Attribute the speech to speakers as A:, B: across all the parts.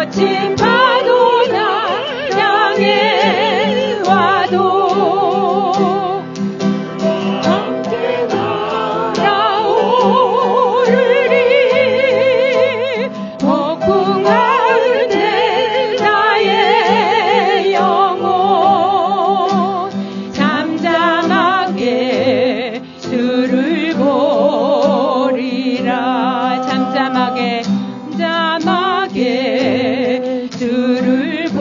A: 거친 파도나 향해 와도 함께 날아오르리. 폭풍할 때 나의 영혼 잠잠하게 주를 보리라. 잠잠하게 주를 보리라.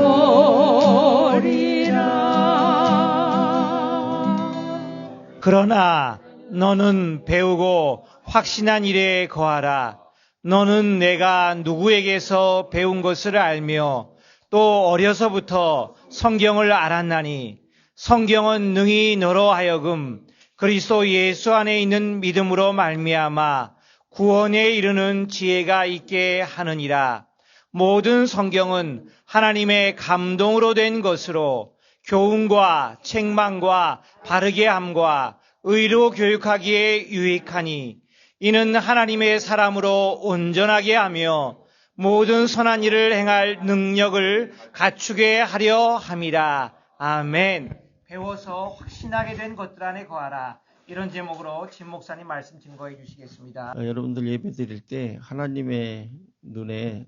B: 그러나 너는 배우고 확신한 일에 거하라. 너는 내가 누구에게서 배운 것을 알며 또 어려서부터 성경을 알았나니 성경은 능히 너로 하여금 그리스도 예수 안에 있는 믿음으로 말미암아 구원에 이르는 지혜가 있게 하느니라. 모든 성경은 하나님의 감동으로 된 것으로 교훈과 책망과 바르게 함과 의로 교육하기에 유익하니 이는 하나님의 사람으로 온전하게 하며 모든 선한 일을 행할 능력을 갖추게 하려 함이라. 아멘. 배워서 확신하게 된 것들 안에 거하라. 이런 제목으로 진 목사님 말씀 증거해 주시겠습니다.
C: 여러분들 예배 드릴 때 하나님의 눈에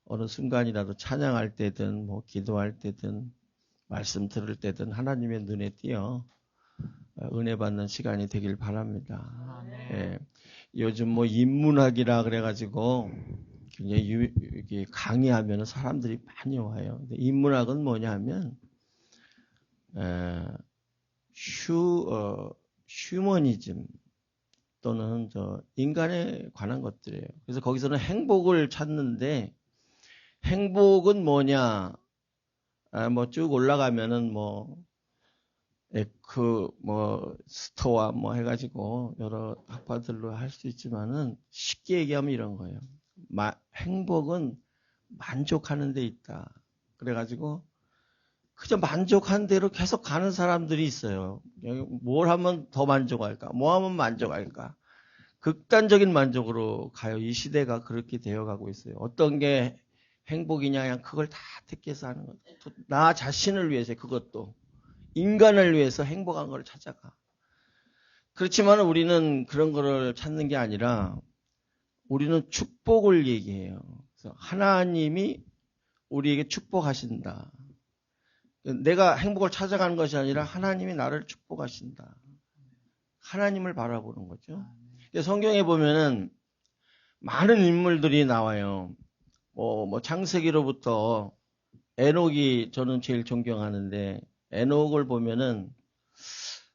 C: 어느 순간이라도 찬양할 때든 기도할 때든 말씀 들을 때든 하나님의 눈에 띄어 은혜 받는 시간이 되길 바랍니다. 예, 요즘 인문학이라 그래가지고 굉장히 강의하면 사람들이 많이 와요. 근데 인문학은 뭐냐면 휴머니즘 또는 인간에 관한 것들이에요. 그래서 거기서는 행복을 찾는데 행복은 뭐냐? 쭉 올라가면은 스토아 해가지고 여러 학파들로 할 수 있지만은 쉽게 얘기하면 이런 거예요. 행복은 만족하는 데 있다. 그래가지고 그저 만족한 대로 계속 가는 사람들이 있어요. 뭘 하면 더 만족할까? 뭐 하면 만족할까? 극단적인 만족으로 가요. 이 시대가 그렇게 되어가고 있어요. 어떤 게 행복이냐, 그냥 그걸 다 택해서 하는 거예요. 나 자신을 위해서 그것도 인간을 위해서 행복한 걸 찾아가. 그렇지만 우리는 그런 거를 찾는 게 아니라 우리는 축복을 얘기해요. 그래서 하나님이 우리에게 축복하신다. 내가 행복을 찾아가는 것이 아니라 하나님이 나를 축복하신다. 하나님을 바라보는 거죠. 성경에 보면은 많은 인물들이 나와요. 창세기로부터 에녹이 저는 제일 존경하는데 에녹을 보면은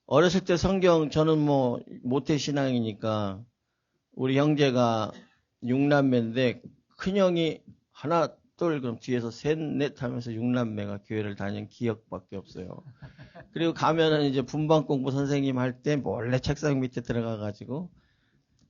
C: 어렸을 때 저는 모태신앙이니까 우리 형제가 6남매인데 큰형이 하나 둘 그럼 뒤에서 셋 넷 하면서 6남매가 교회를 다닌 기억밖에 없어요. 그리고 가면은 이제 분반 공부 선생님 할 때 몰래 책상 밑에 들어가 가지고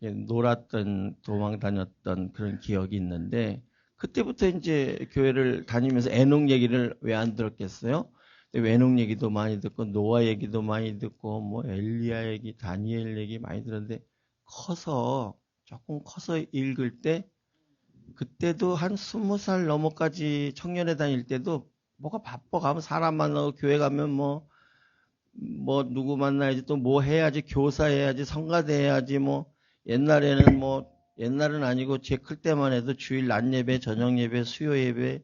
C: 놀았던 도망 다녔던 그런 기억이 있는데 그때부터 이제 교회를 다니면서 에녹 얘기를 왜 안 들었겠어요? 에녹 얘기도 많이 듣고 노아 얘기도 많이 듣고 엘리야 얘기, 다니엘 얘기 많이 들었는데 조금 커서 읽을 때 그때도 한 20살 넘어까지 청년회 다닐 때도 뭐가 바빠 가면 사람 만나고 교회 가면 누구 만나야지 또 해야지 교사해야지 성가대 해야지 옛날은 아니고 제 클 때만 해도 주일 낮 예배, 저녁 예배, 수요 예배,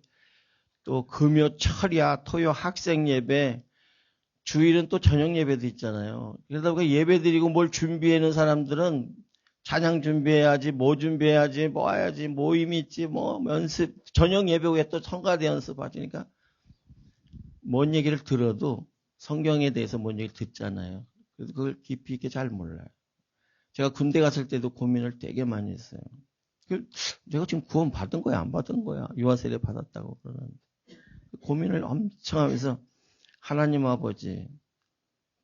C: 또 금요 철야, 토요 학생 예배, 주일은 또 저녁 예배도 있잖아요. 그러다 보니까 예배 드리고 뭘 준비하는 사람들은 찬양 준비해야지, 준비해야지, 해야지, 모임 있지, 연습, 저녁 예배 후에 또 성가대 연습하시니까 뭔 얘기를 들어도 성경에 대해서 뭔 얘기를 듣잖아요. 그래서 그걸 깊이 있게 잘 몰라요. 제가 군대 갔을 때도 고민을 되게 많이 했어요. 내가 지금 구원 받은 거야, 안 받은 거야? 유아세례 받았다고 그러는데. 고민을 엄청 하면서 하나님 아버지,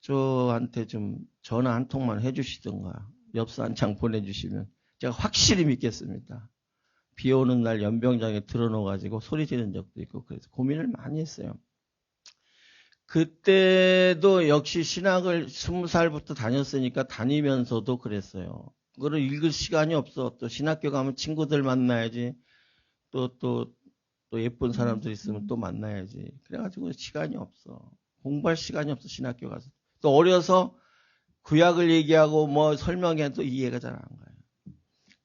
C: 저한테 좀 전화 한 통만 해주시던가, 엽서 한 장 보내주시면 제가 확실히 믿겠습니다. 비 오는 날 연병장에 들어놓아가지고 소리 지른 적도 있고, 그래서 고민을 많이 했어요. 그때도 역시 신학을 20살부터 다녔으니까 다니면서도 그랬어요. 그거를 읽을 시간이 없어. 또 신학교 가면 친구들 만나야지. 또 또 예쁜 사람들 있으면 또 만나야지. 그래가지고 시간이 없어. 공부할 시간이 없어, 신학교 가서. 또 어려서 구약을 얘기하고 뭐 설명해도 이해가 잘 안 가요.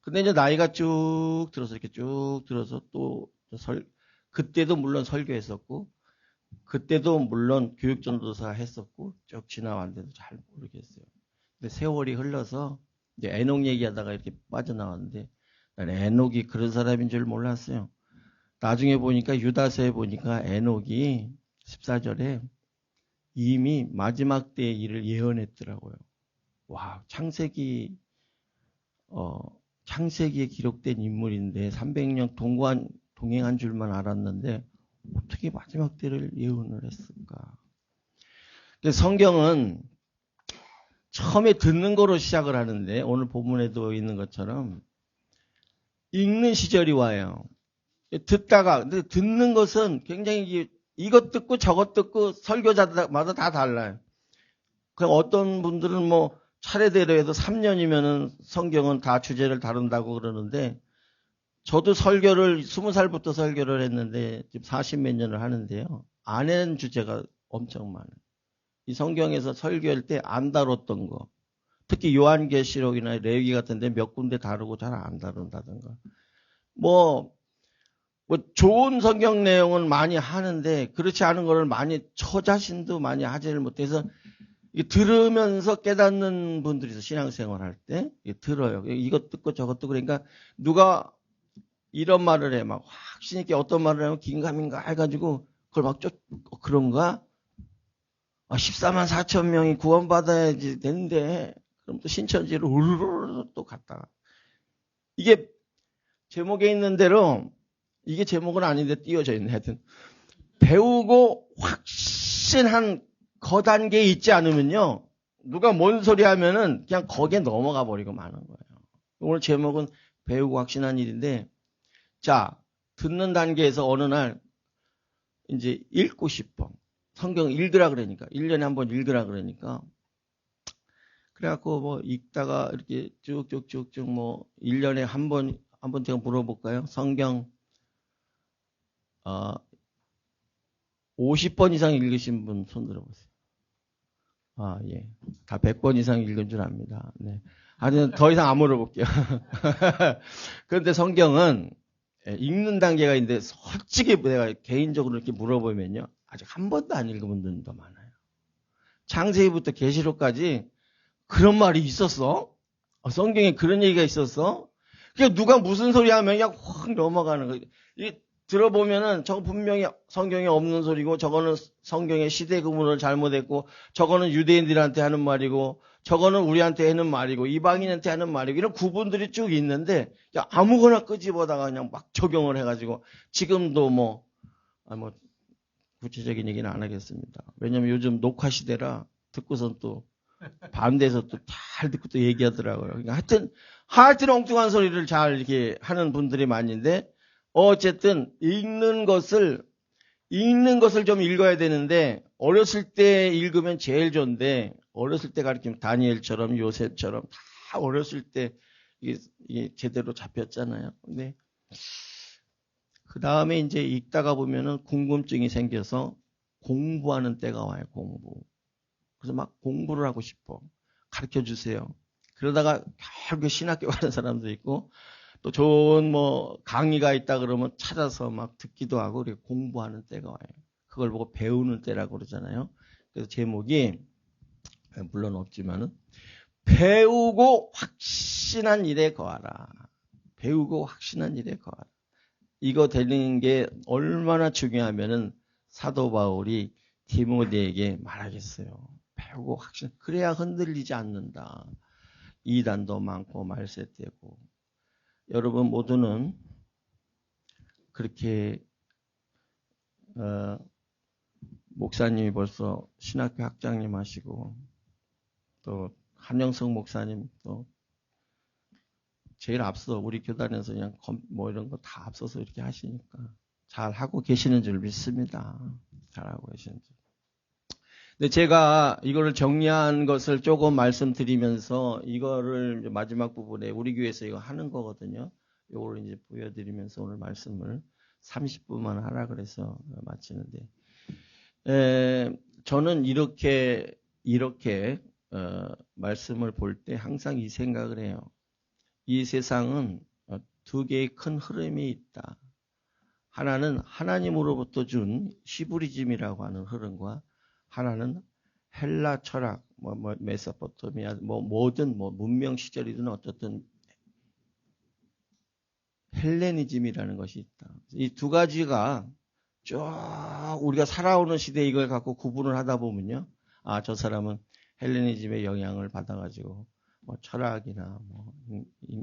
C: 근데 이제 나이가 쭉 들어서 이렇게 쭉 들어서 또 그때도 물론 설교했었고, 그때도 물론 교육전도사 했었고, 쭉 지나왔는데도 잘 모르겠어요. 근데 세월이 흘러서 이제 에녹 얘기하다가 이렇게 빠져나왔는데, 난 에녹이 그런 사람인 줄 몰랐어요. 나중에 보니까 유다서에 보니까 에녹이 14절에 이미 마지막 때의 일을 예언했더라고요. 와, 창세기에 기록된 인물인데 300년 동행한 줄만 알았는데 어떻게 마지막 때를 예언을 했을까? 성경은 처음에 듣는 거로 시작을 하는데 오늘 본문에도 있는 것처럼 읽는 시절이 와요. 근데 듣는 것은 굉장히 이것 듣고 저것 듣고 설교자마다 다 달라요. 그냥 어떤 분들은 뭐 차례대로 해도 3년이면은 성경은 다 주제를 다룬다고 그러는데 저도 설교를 20살부터 설교를 했는데 지금 40몇 년을 하는데요. 안 하는 주제가 엄청 많아요. 이 성경에서 설교할 때 안 다뤘던 거. 특히 요한계시록이나 레위기 같은 데 몇 군데 다루고 잘 안 다룬다든가. 뭐 좋은 성경 내용은 많이 하는데 그렇지 않은 거를 저 자신도 많이 하지를 못해서 들으면서 깨닫는 분들이 있어요. 신앙생활 할 때. 들어요. 이것 듣고 저것 듣고 그러니까 누가 이런 말을 해. 막 확신 있게 어떤 말을 하면 긴가민가 해가지고 그걸 막 그런가? 14만 4천 명이 구원받아야지 되는데 그럼 또 신천지로 우르르 또 갔다가 이게 제목에 있는 대로 이게 제목은 아닌데 띄워져 있네. 하여튼 배우고 확신한 거단계에 있지 않으면요. 누가 뭔 소리 하면은 그냥 거기에 넘어가 버리고 마는 거예요. 오늘 제목은 배우고 확신한 일인데 자, 듣는 단계에서 어느 날 이제 읽고 싶어. 성경 읽으라 그러니까 1년에 한 번 읽으라 그러니까 그래갖고 뭐 읽다가 이렇게 쭉쭉쭉쭉 뭐 1년에 한 번 제가 물어볼까요? 성경 50번 이상 읽으신 분 손 들어보세요. 예. 다 100번 이상 읽은 줄 압니다. 네. 아니, 더 이상 안 물어볼게요. 그런데 성경은 읽는 단계가 있는데 솔직히 내가 개인적으로 이렇게 물어보면요. 아직 한 번도 안 읽은 분들도 많아요. 창세기부터 계시록까지 그런 말이 있었어? 성경에 그런 얘기가 있었어? 그냥 누가 무슨 소리 하면 그냥 확 넘어가는 거예요. 들어보면은 저거 분명히 성경에 없는 소리고 저거는 성경의 시대 구분을 잘못했고 저거는 유대인들한테 하는 말이고 저거는 우리한테 하는 말이고 이방인한테 하는 말이고 이런 구분들이 쭉 있는데 아무거나 끄집어다가 그냥 막 적용을 해가지고 지금도 뭐 구체적인 얘기는 안 하겠습니다. 왜냐면 요즘 녹화 시대라 듣고선 또 반대해서 또 잘 듣고 또 얘기하더라고요. 그러니까 하여튼 엉뚱한 소리를 잘 이렇게 하는 분들이 많은데 어쨌든 읽는 것을 좀 읽어야 되는데 어렸을 때 읽으면 제일 좋은데 어렸을 때 가르치면 다니엘처럼 요셉처럼 다 어렸을 때 이게 제대로 잡혔잖아요. 근데 그 다음에 이제 읽다가 보면은 궁금증이 생겨서 공부하는 때가 와요. 공부. 그래서 막 공부를 하고 싶어. 가르쳐 주세요. 그러다가 결국 신학교 가는 사람도 있고 또 좋은 뭐 강의가 있다 그러면 찾아서 막 듣기도 하고 그렇게 공부하는 때가 와요. 그걸 보고 배우는 때라고 그러잖아요. 그래서 제목이 물론 없지만은 배우고 확신한 일에 거하라. 배우고 확신한 일에 거하라. 이거 되는 게 얼마나 중요하면은 사도 바울이 디모데에게 말하겠어요. 배우고 확신. 그래야 흔들리지 않는다. 이단도 많고 말세되고. 여러분 모두는 그렇게 목사님이 벌써 신학교 학장님 하시고 또 한영석 목사님 또 제일 앞서 우리 교단에서 그냥 뭐 이런 거 다 앞서서 이렇게 하시니까 잘 하고 계시는 줄 믿습니다. 잘 하고 계시는 줄. 근데 제가 이거를 정리한 것을 조금 말씀드리면서 이거를 이제 마지막 부분에 우리 교회에서 이거 하는 거거든요. 이거를 이제 보여드리면서 오늘 말씀을 30분만 하라 그래서 마치는데, 저는 이렇게 말씀을 볼 때 항상 이 생각을 해요. 이 세상은 두 개의 큰 흐름이 있다. 하나는 하나님으로부터 준 히브리즘이라고 하는 흐름과 하나는 헬라 철학, 메소포타미아, 모든 문명 시절이든 어떻든 헬레니즘이라는 것이 있다. 이 두 가지가 쭉 우리가 살아오는 시대에 이걸 갖고 구분을 하다 보면요. 아, 저 사람은 헬레니즘의 영향을 받아가지고 철학이나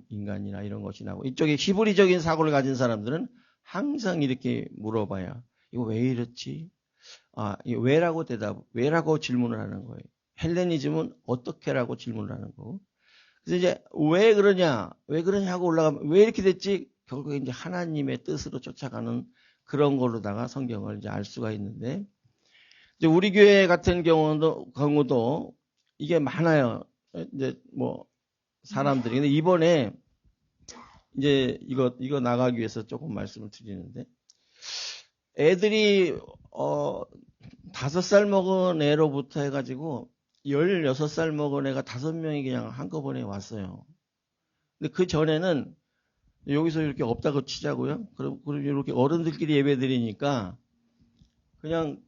C: 인간이나 이런 것이 나고, 이쪽에 히브리적인 사고를 가진 사람들은 항상 이렇게 물어봐야 이거 왜 이렇지? 아, 이거 왜라고 질문을 하는 거예요. 헬레니즘은 어떻게라고 질문을 하는 거고. 그래서 이제 왜 그러냐고 올라가면 왜 이렇게 됐지? 결국에 이제 하나님의 뜻으로 쫓아가는 그런 걸로다가 성경을 이제 알 수가 있는데, 이제 우리 교회 같은 경우도 이게 많아요. 이제 사람들이. 근데 이번에 이제 이거 나가기 위해서 조금 말씀을 드리는데, 애들이 5살 먹은 애로부터 해가지고 16살 먹은 애가 5명이 그냥 한꺼번에 왔어요. 근데 그 전에는 여기서 이렇게 없다고 치자고요. 그리고 이렇게 어른들끼리 예배 드리니까 그냥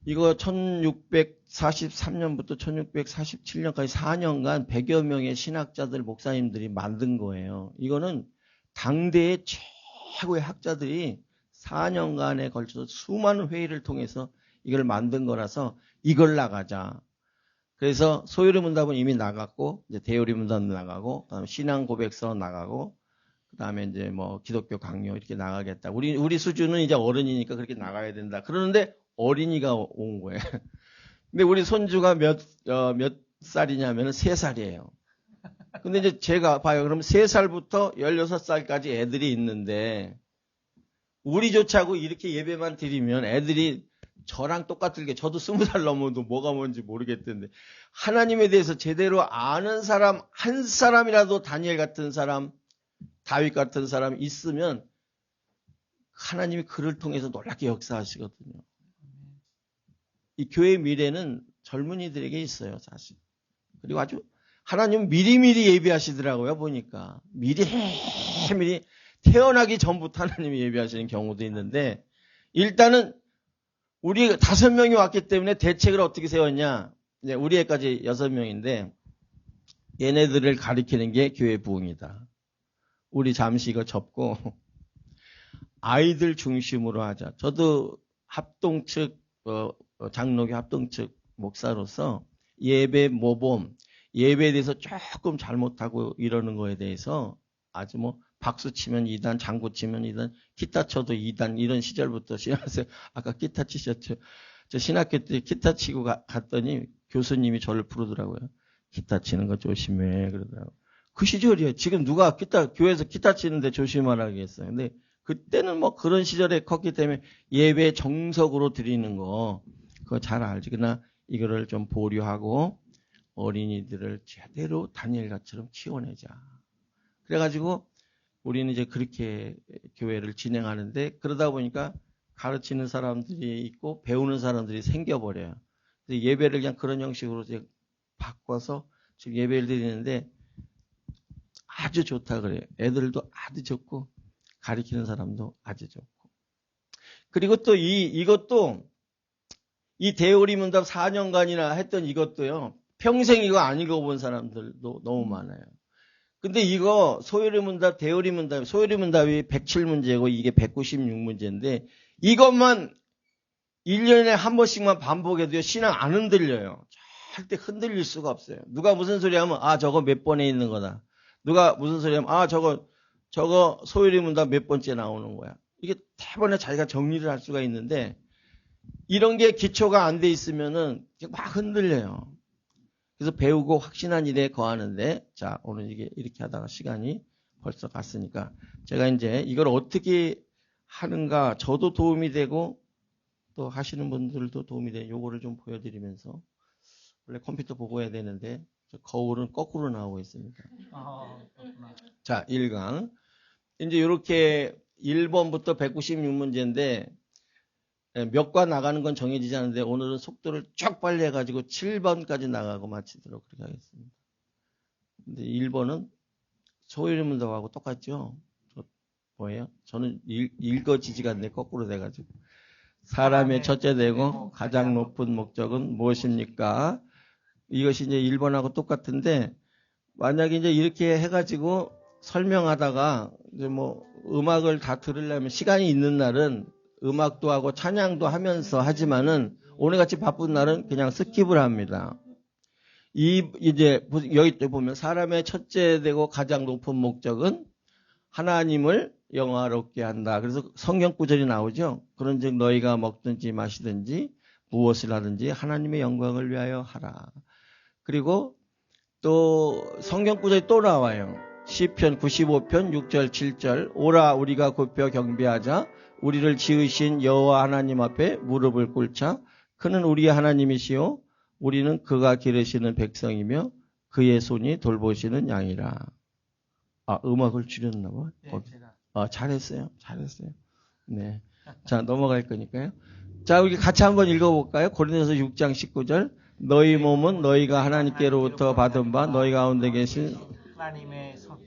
C: 이거 1643년부터 1647년까지 4년간 100여 명의 신학자들, 목사님들이 만든 거예요. 이거는 당대의 최고의 학자들이 4년간에 걸쳐서 수많은 회의를 통해서 이걸 만든 거라서 이걸 나가자. 그래서 소요리 문답은 이미 나갔고, 이제 대요리 문답 나가고, 그다음에 신앙 고백서 나가고, 그다음에 이제 기독교 강요 이렇게 나가겠다. 우리 수준은 이제 어른이니까 그렇게 나가야 된다. 그러는데 어린이가 온 거예요. 근데 우리 손주가 몇 살이냐면 3살이에요. 근데 이제 제가 봐요. 그럼 3살부터 16살까지 애들이 있는데, 우리조차고 이렇게 예배만 드리면 애들이 저랑 똑같을게. 저도 20살 넘어도 뭐가 뭔지 모르겠던데, 하나님에 대해서 제대로 아는 사람, 한 사람이라도 다니엘 같은 사람, 다윗 같은 사람 있으면 하나님이 그를 통해서 놀랍게 역사하시거든요. 이 교회의 미래는 젊은이들에게 있어요, 사실. 그리고 아주 하나님은 미리미리 예비하시더라고요, 보니까. 미리 태어나기 전부터 하나님이 예비하시는 경우도 있는데, 일단은 우리 5명이 왔기 때문에 대책을 어떻게 세웠냐. 이제 우리 애까지 6명인데 얘네들을 가리키는 게 교회 부흥이다. 우리 잠시 이거 접고 아이들 중심으로 하자. 저도 합동 측 장로교 합동 측 목사로서 예배 모범, 예배에 대해서 조금 잘못하고 이러는 거에 대해서 아주 박수 치면 2단, 장구 치면 2단, 기타 쳐도 2단, 이런 시절부터 신학생, 아까 기타 치셨죠? 저 신학교 때 기타 치고 갔더니 교수님이 저를 부르더라고요. 기타 치는 거 조심해, 그러더라고요. 그 시절이에요. 지금 누가 교회에서 기타 치는데 조심하라고 했어요. 근데 그때는 그런 시절에 컸기 때문에 예배 정석으로 드리는 거, 그거 잘 알지. 그러나 이거를 좀 보류하고 어린이들을 제대로 다니엘같처럼 키워내자. 그래가지고 우리는 이제 그렇게 교회를 진행하는데, 그러다 보니까 가르치는 사람들이 있고 배우는 사람들이 생겨버려요. 그래서 예배를 그냥 그런 형식으로 이제 바꿔서 지금 예배를 드리는데 아주 좋다 그래요. 애들도 아주 좋고 가르치는 사람도 아주 좋고. 그리고 또 이것도 이 대오리 문답 4년간이나 했던 이것도요, 평생 이거 안 읽어본 사람들도 너무 많아요. 근데 이거 소요리 문답, 대오리 문답, 소요리 문답이 107문제고 이게 196문제인데 이것만 1년에 한 번씩만 반복해도요, 신앙 안 흔들려요. 절대 흔들릴 수가 없어요. 누가 무슨 소리 하면 저거 몇 번에 있는 거다. 누가 무슨 소리 하면 저거 소요리 문답 몇 번째 나오는 거야. 이게 대번에 자기가 정리를 할 수가 있는데, 이런 게 기초가 안 돼 있으면은 막 흔들려요. 그래서 배우고 확신한 일에 거하는데, 자, 오늘 이렇게 하다가 시간이 벌써 갔으니까 제가 이제 이걸 어떻게 하는가, 저도 도움이 되고 또 하시는 분들도 도움이 되는 요거를 좀 보여드리면서, 원래 컴퓨터 보고 해야 되는데 거울은 거꾸로 나오고 있습니다. 자, 1강. 이제 이렇게 1번부터 196문제인데 몇 과 나가는 건 정해지지 않은데 오늘은 속도를 쫙 빨리 해가지고 7번까지 나가고 마치도록 그렇게 하겠습니다. 근데 1번은 소유리 문답하고 똑같죠? 뭐예요? 저는 읽어지지가 않네. 거꾸로 돼가지고. 사람의 첫째 되고 가장 높은 목적은 무엇입니까? 이것이 이제 1번하고 똑같은데 만약에 이제 이렇게 해가지고 설명하다가 이제 뭐 음악을 다 들으려면 시간이 있는 날은 음악도 하고 찬양도 하면서 하지만은 오늘같이 바쁜 날은 그냥 스킵을 합니다. 이제 여기 보면 사람의 첫째 되고 가장 높은 목적은 하나님을 영화롭게 한다. 그래서 성경 구절이 나오죠. 그런즉 너희가 먹든지 마시든지 무엇을 하든지 하나님의 영광을 위하여 하라. 그리고 또 성경 구절이 또 나와요. 시편 95편 6절 7절 오라 우리가 굽혀 경배하자 우리를 지으신 여호와 하나님 앞에 무릎을 꿇자 그는 우리의 하나님이시요 우리는 그가 기르시는 백성이며 그의 손이 돌보시는 양이라. 아, 음악을 줄였나 봐. 네, 잘했어요. 네. 자, 넘어갈 거니까요. 자, 우리 같이 한번 읽어볼까요? 고린도서 6장 19절. 너희 몸은 너희가 하나님께로부터 받은 바 너희 가운데 계신
B: 하나님의 손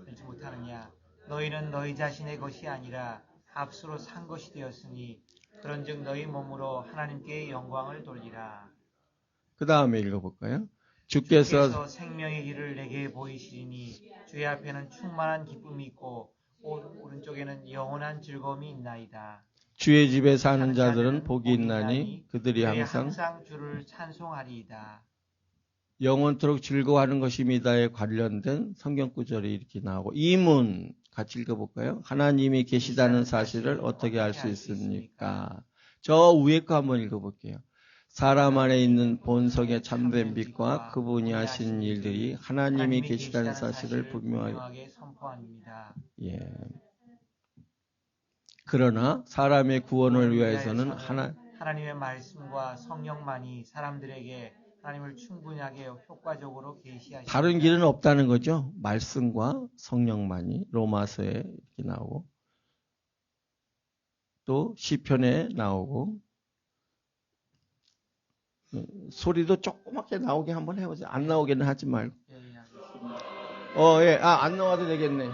B: 알지 못하느냐. 너희는 너희 자신의 것이 아니라 값으로 산 것이 되었으니 그런즉 너희 몸으로 하나님께 영광을 돌리라.
C: 그 다음에 읽어볼까요? 주께서
B: 생명의 길을 내게 보이시리니 주의 앞에는 충만한 기쁨이 있고 오른쪽에는 영원한 즐거움이 있나이다.
C: 주의 집에 사는 자들은 복이 있나니 그들이 항상
B: 주를 찬송하리이다.
C: 영원토록 즐거워하는 것입니다에 관련된 성경 구절이 이렇게 나오고 이문 같이 읽어볼까요? 하나님이 계시다는 사실을 어떻게 알 수 있습니까? 저 위에 거 한번 읽어볼게요. 사람 안에 있는 본성의 참된 빛과 그분이 하신 일들이 하나님이 계시다는 사실을 분명하게 선포합니다. 예. 그러나 사람의 구원을 위해서는
B: 하나님의 말씀과 성령만이 사람들에게 하나님을 충분하게 효과적으로 계시하십니다.
C: 다른 길은 없다는 거죠. 말씀과 성령만이 로마서에 이렇게 나오고 또 시편에 나오고 소리도 조그맣게 나오게 한번 해보세요. 안 나오게는 하지 말고. 예. 안 나와도 되겠네.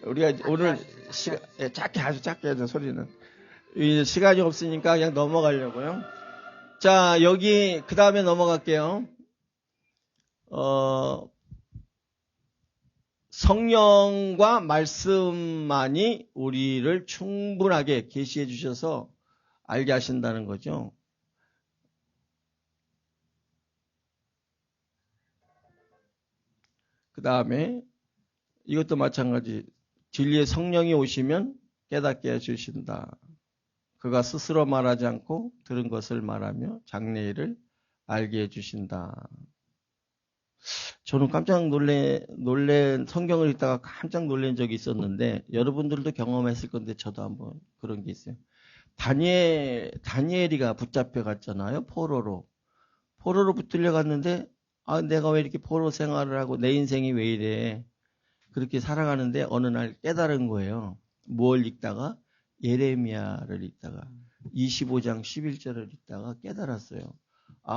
C: 우리가 오늘 짧게 아주 짧게 하죠, 소리는. 이제 시간이 없으니까 그냥 넘어가려고요. 자, 여기 그 다음에 넘어갈게요. 성령과 말씀만이 우리를 충분하게 계시해 주셔서 알게 하신다는 거죠. 그 다음에 이것도 마찬가지. 진리의 성령이 오시면 깨닫게 해주신다. 그가 스스로 말하지 않고 들은 것을 말하며 장래일을 알게 해주신다. 저는 깜짝 놀란 성경을 읽다가 깜짝 놀란 적이 있었는데 여러분들도 경험했을 건데 저도 한번 그런 게 있어요. 다니엘이가 붙잡혀 갔잖아요. 포로로 붙들려 갔는데 내가 왜 이렇게 포로 생활을 하고 내 인생이 왜 이래. 그렇게 살아가는데 어느 날 깨달은 거예요. 뭘 읽다가? 예레미야를 읽다가 25장 11절을 읽다가 깨달았어요.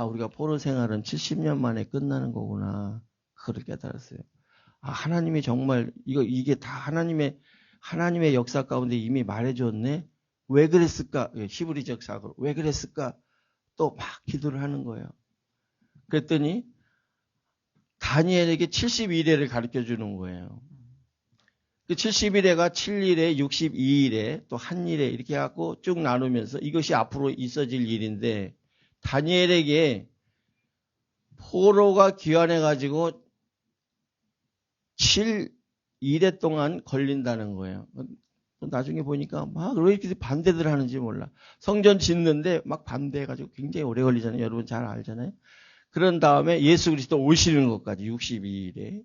C: 우리가 포로 생활은 70년 만에 끝나는 거구나. 그걸 깨달았어요. 하나님이 정말 이게 다 하나님의 역사 가운데 이미 말해줬네. 왜 그랬을까? 히브리적 사고로 왜 그랬을까? 또 막 기도를 하는 거예요. 그랬더니 다니엘에게 71회를 가르쳐 주는 거예요. 그 71회가 7일에 62일에 또 한 일에 이렇게 해갖고 쭉 나누면서 이것이 앞으로 있어질 일인데 다니엘에게 포로가 귀환해가지고 7일에 동안 걸린다는 거예요. 나중에 보니까 막 왜 이렇게 반대들 하는지 몰라. 성전 짓는데 막 반대해가지고 굉장히 오래 걸리잖아요. 여러분 잘 알잖아요. 그런 다음에 예수 그리스도 오시는 것까지 62일에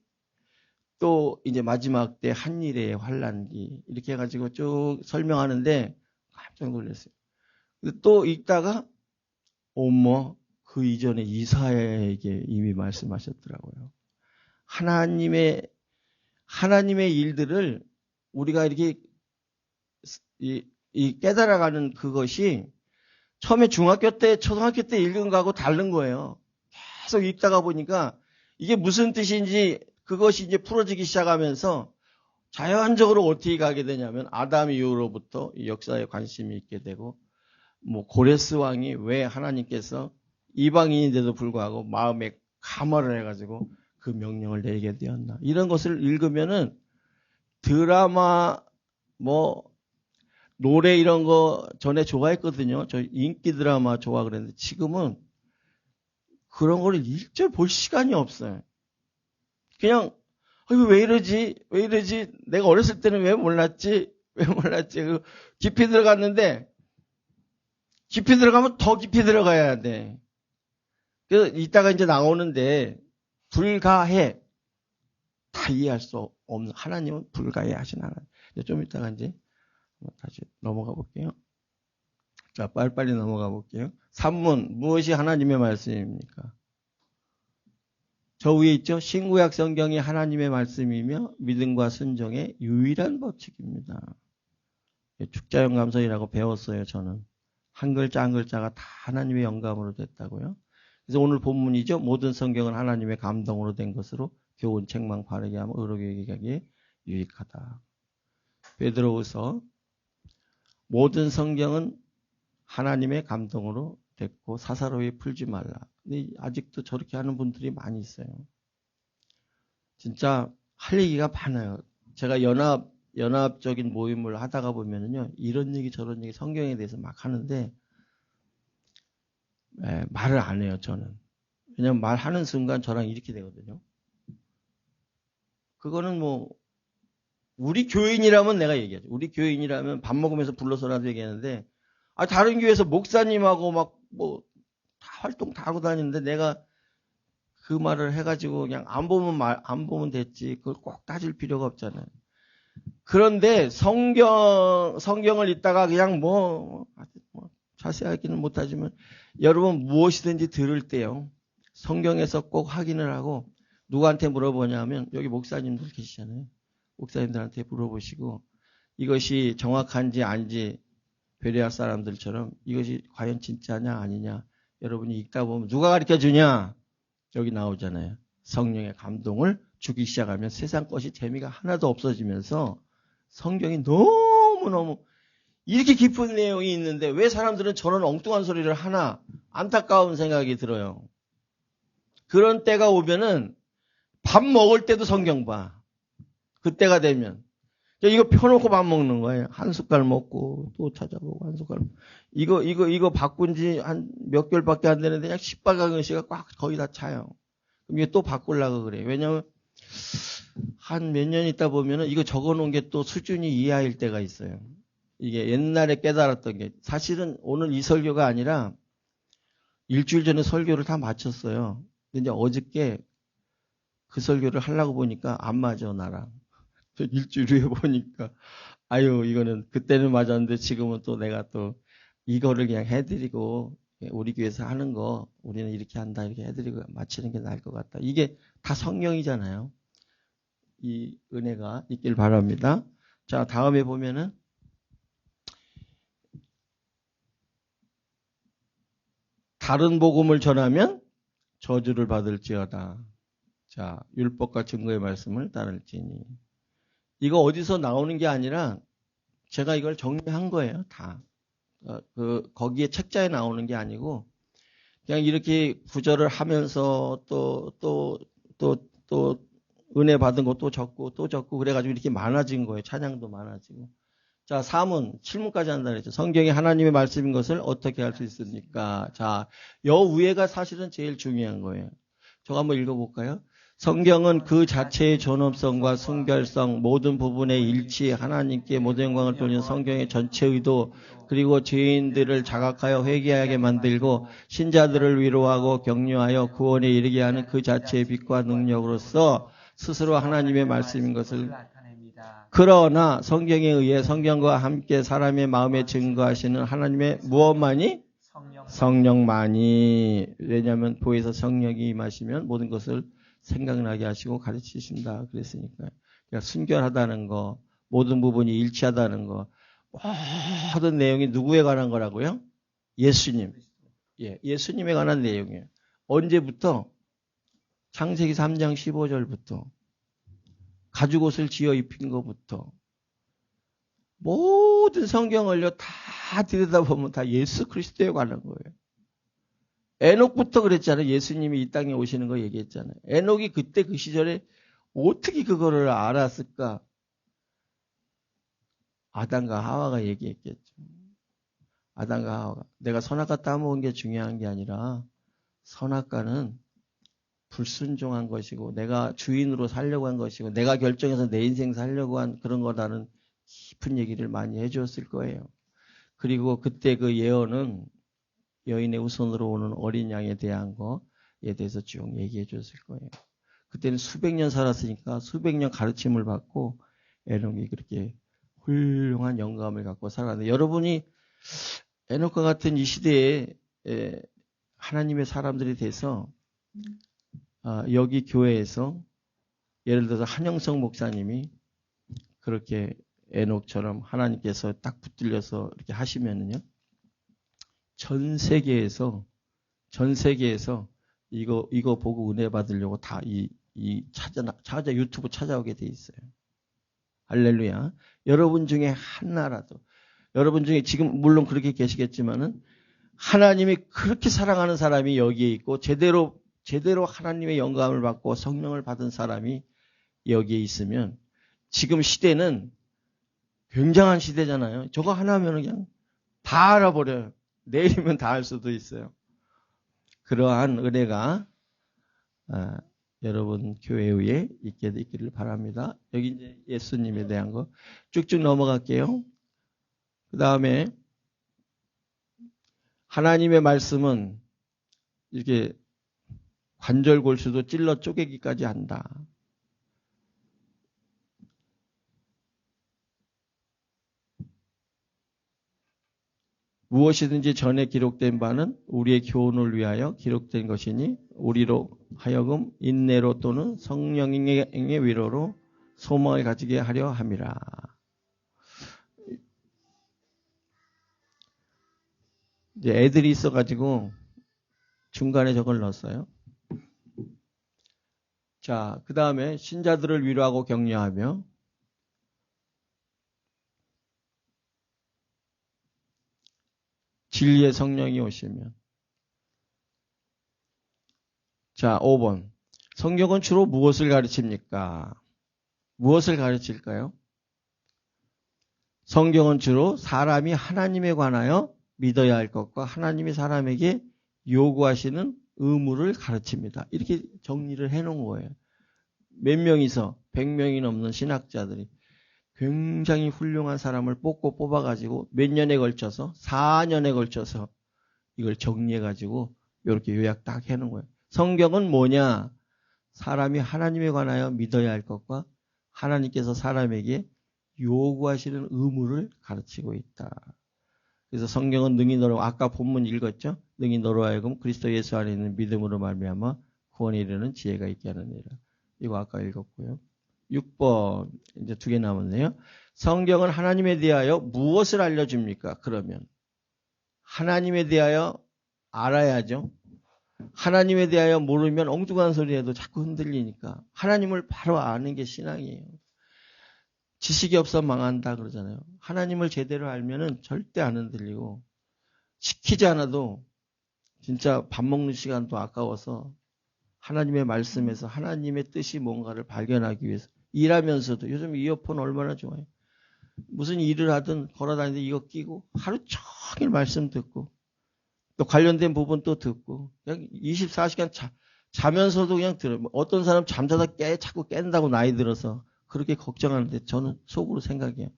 C: 또 이제 마지막 때 한일의 환란기 이렇게 해가지고 쭉 설명하는데 깜짝 놀랐어요. 또 읽다가 그 이전에 이사야에게 이미 말씀하셨더라고요. 하나님의 하나님의 일들을 우리가 이렇게 이 깨달아가는 그것이 처음에 중학교 때, 초등학교 때 읽은 거하고 다른 거예요. 계속 읽다가 보니까 이게 무슨 뜻인지 그것이 이제 풀어지기 시작하면서 자연적으로 어떻게 가게 되냐면 아담 이후로부터 이 역사에 관심이 있게 되고 뭐 고레스 왕이 왜 하나님께서 이방인인데도 불구하고 마음에 감화를 해가지고 그 명령을 내리게 되었나. 이런 것을 읽으면은 드라마 뭐 노래 이런 거 전에 좋아했거든요. 저 인기 드라마 좋아 그랬는데 지금은 그런 거를 일절 볼 시간이 없어요. 그냥 이거 왜 이러지? 왜 이러지? 내가 어렸을 때는 왜 몰랐지? 왜 몰랐지? 깊이 들어갔는데 깊이 들어가면 더 깊이 들어가야 돼. 그래서 이따가 이제 나오는데 불가해. 다 이해할 수 없는 하나님은 불가해 하신 하나님. 좀 이따가 이제 다시 넘어가 볼게요. 자, 빨리빨리 넘어가 볼게요. 3문, 무엇이 하나님의 말씀입니까? 저 위에 있죠? 신구약 성경이 하나님의 말씀이며 믿음과 순종의 유일한 법칙입니다. 축자영감서이라고 배웠어요, 저는. 한 글자 한 글자가 다 하나님의 영감으로 됐다고요. 그래서 오늘 본문이죠. 모든 성경은 하나님의 감동으로 된 것으로 교훈, 책망, 바르게 하며 의롭게 하기에 유익하다. 베드로후서 모든 성경은 하나님의 감동으로 됐고 사사로이 풀지 말라. 근데 아직도 저렇게 하는 분들이 많이 있어요. 진짜 할 얘기가 많아요. 제가 연합적인 모임을 하다가 보면은요, 이런 얘기 저런 얘기 성경에 대해서 막 하는데 말을 안 해요, 저는. 왜냐면 말하는 순간 저랑 이렇게 되거든요. 그거는 뭐 우리 교인이라면 내가 얘기하죠. 우리 교인이라면 밥 먹으면서 불러서라도 얘기하는데, 다른 교회에서 목사님하고 막 뭐 다 활동 다 하고 다니는데 내가 그 말을 해가지고 그냥 안 보면 됐지. 그걸 꼭 따질 필요가 없잖아요. 그런데 성경을 읽다가 그냥 뭐 자세하게는 못하지만 여러분 무엇이든지 들을 때요. 성경에서 꼭 확인을 하고 누구한테 물어보냐면 여기 목사님들 계시잖아요. 목사님들한테 물어보시고 이것이 정확한지 아닌지 베레아 사람들처럼 이것이 과연 진짜냐 아니냐 여러분이 읽다 보면 누가 가르쳐주냐 여기 나오잖아요. 성령의 감동을 주기 시작하면 세상 것이 재미가 하나도 없어지면서 성경이 너무너무 이렇게 깊은 내용이 있는데 왜 사람들은 저런 엉뚱한 소리를 하나 안타까운 생각이 들어요. 그런 때가 오면은 밥 먹을 때도 성경 봐. 그때가 되면 이거 펴놓고 밥 먹는 거예요. 한 숟갈 먹고 또 찾아보고 한 숟갈. 이거 바꾼 지 한 몇 개월밖에 안 되는데 그냥 시뻘겋은 꽉 거의 다 차요. 그럼 이게 또 바꾸려고 그래요. 왜냐면 한 몇 년 있다 보면은 이거 적어놓은 게 또 수준이 이하일 때가 있어요. 이게 옛날에 깨달았던 게 사실은 오늘 이 설교가 아니라 일주일 전에 설교를 다 마쳤어요. 근데 이제 어저께 그 설교를 하려고 보니까 안 맞아 나랑. 일주일 후에 보니까 이거는 그때는 맞았는데 지금은 또 내가 또 이거를 그냥 해드리고 우리 교회에서 하는 거 우리는 이렇게 한다 이렇게 해드리고 마치는 게 나을 것 같다. 이게 다 성경이잖아요. 이 은혜가 있길 바랍니다. 자, 다음에 보면은 다른 복음을 전하면 저주를 받을지어다. 자, 율법과 증거의 말씀을 따를지니. 이거 어디서 나오는 게 아니라 제가 이걸 정리한 거예요, 다. 거기에 책자에 나오는 게 아니고 그냥 이렇게 구절을 하면서 또 은혜 받은 것도 적고 또 적고 그래가지고 이렇게 많아진 거예요. 찬양도 많아지고. 자, 4문, 7문까지 한다 그랬죠. 성경이 하나님의 말씀인 것을 어떻게 할 수 있습니까? 자, 여 위에가 사실은 제일 중요한 거예요. 저거 한번 읽어볼까요? 성경은 그 자체의 존엄성과 순결성, 모든 부분의 일치, 하나님께 모든 영광을 돌리는 성경의 전체 의도, 그리고 죄인들을 자각하여 회개하게 만들고 신자들을 위로하고 격려하여 구원에 이르게 하는 그 자체의 빛과 능력으로서 스스로 하나님의 말씀인 것을 그러나 성경에 의해 성경과 함께 사람의 마음에 증거하시는 하나님의 무엇만이? 성령만이. 왜냐하면 보혜사 성령이 임하시면 모든 것을 생각나게 하시고 가르치신다 그랬으니까요. 그러니까 순결하다는 거, 모든 부분이 일치하다는 거, 모든 내용이 누구에 관한 거라고요? 예수님. 예, 예수님에 관한 내용이에요. 언제부터? 창세기 3장 15절부터. 가죽옷을 지어 입힌 것부터. 모든 성경을요, 다 들여다보면 다 예수 그리스도에 관한 거예요. 에녹부터 그랬잖아요. 예수님이 이 땅에 오시는 거 얘기했잖아요. 에녹이 그때 그 시절에 어떻게 그거를 알았을까? 아담과 하와가 얘기했겠죠. 아담과 하와가. 내가 선악과 따먹은 게 중요한 게 아니라 선악과는 불순종한 것이고 내가 주인으로 살려고 한 것이고 내가 결정해서 내 인생 살려고 한 그런 거라는 깊은 얘기를 많이 해주었을 거예요. 그리고 그때 그 예언은 여인의 후손으로 오는 어린 양에 대한 거에 대해서 쭉 얘기해 줬을 거예요. 그때는 수백 년 살았으니까 수백 년 가르침을 받고 에녹이 그렇게 훌륭한 영감을 갖고 살았는데 여러분이 에녹과 같은 이 시대에 하나님의 사람들이 돼서 여기 교회에서 예를 들어서 한영성 목사님이 그렇게 에녹처럼 하나님께서 딱 붙들려서 이렇게 하시면은요. 전 세계에서 이거 보고 은혜 받으려고 다 찾아 유튜브 찾아오게 돼 있어요. 할렐루야. 여러분 중에 하나라도 여러분 중에 지금 물론 그렇게 계시겠지만은 하나님이 그렇게 사랑하는 사람이 여기에 있고 제대로 하나님의 영감을 받고 성령을 받은 사람이 여기에 있으면 지금 시대는 굉장한 시대잖아요. 저거 하나면 그냥 다 알아버려요. 내일이면 다 알 수도 있어요. 그러한 은혜가 여러분 교회 위에 있기를 바랍니다. 여기 이제 예수님에 대한 거 쭉쭉 넘어갈게요. 그 다음에 하나님의 말씀은 이렇게 관절 골수도 찔러 쪼개기까지 한다. 무엇이든지 전에 기록된 바는 우리의 교훈을 위하여 기록된 것이니 우리로 하여금 인내로 또는 성령의 위로로 소망을 가지게 하려 함이라. 이제 애들이 있어가지고 중간에 저걸 넣었어요. 자, 그 다음에 신자들을 위로하고 격려하며 진리의 성령이 오시면. 자, 5번. 성경은 주로 무엇을 가르칩니까? 무엇을 가르칠까요? 성경은 주로 사람이 하나님에 관하여 믿어야 할 것과 하나님이 사람에게 요구하시는 의무를 가르칩니다. 이렇게 정리를 해놓은 거예요. 몇 명이서 100명이 넘는 신학자들이 굉장히 훌륭한 사람을 뽑아가지고 몇 년에 걸쳐서 4년에 걸쳐서 이걸 정리해가지고 이렇게 요약 딱 해놓은 거예요. 성경은 뭐냐? 사람이 하나님에 관하여 믿어야 할 것과 하나님께서 사람에게 요구하시는 의무를 가르치고 있다. 그래서 성경은 능히 너로 아까 본문 읽었죠? 능히 너로 하여금 그리스도 예수 안에 있는 믿음으로 말미암아 구원에 이르는 지혜가 있게 하느니라. 이거 아까 읽었고요. 6번 이제 2개 남았네요. 성경은 하나님에 대하여 무엇을 알려줍니까? 그러면 하나님에 대하여 알아야죠. 하나님에 대하여 모르면 엉뚱한 소리 해도 자꾸 흔들리니까 하나님을 바로 아는 게 신앙이에요. 지식이 없어 망한다 그러잖아요. 하나님을 제대로 알면은 절대 안 흔들리고 시키지 않아도 진짜 밥 먹는 시간도 아까워서 하나님의 말씀에서 하나님의 뜻이 뭔가를 발견하기 위해서 일하면서도 요즘 이어폰 얼마나 좋아요. 무슨 일을 하든 걸어다니는데 이거 끼고 하루 종일 말씀 듣고 또 관련된 부분 또 듣고 그냥 24시간 자면서도 그냥 들어요. 어떤 사람 잠자다 자꾸 깬다고 나이 들어서 그렇게 걱정하는데 저는 속으로 생각해요.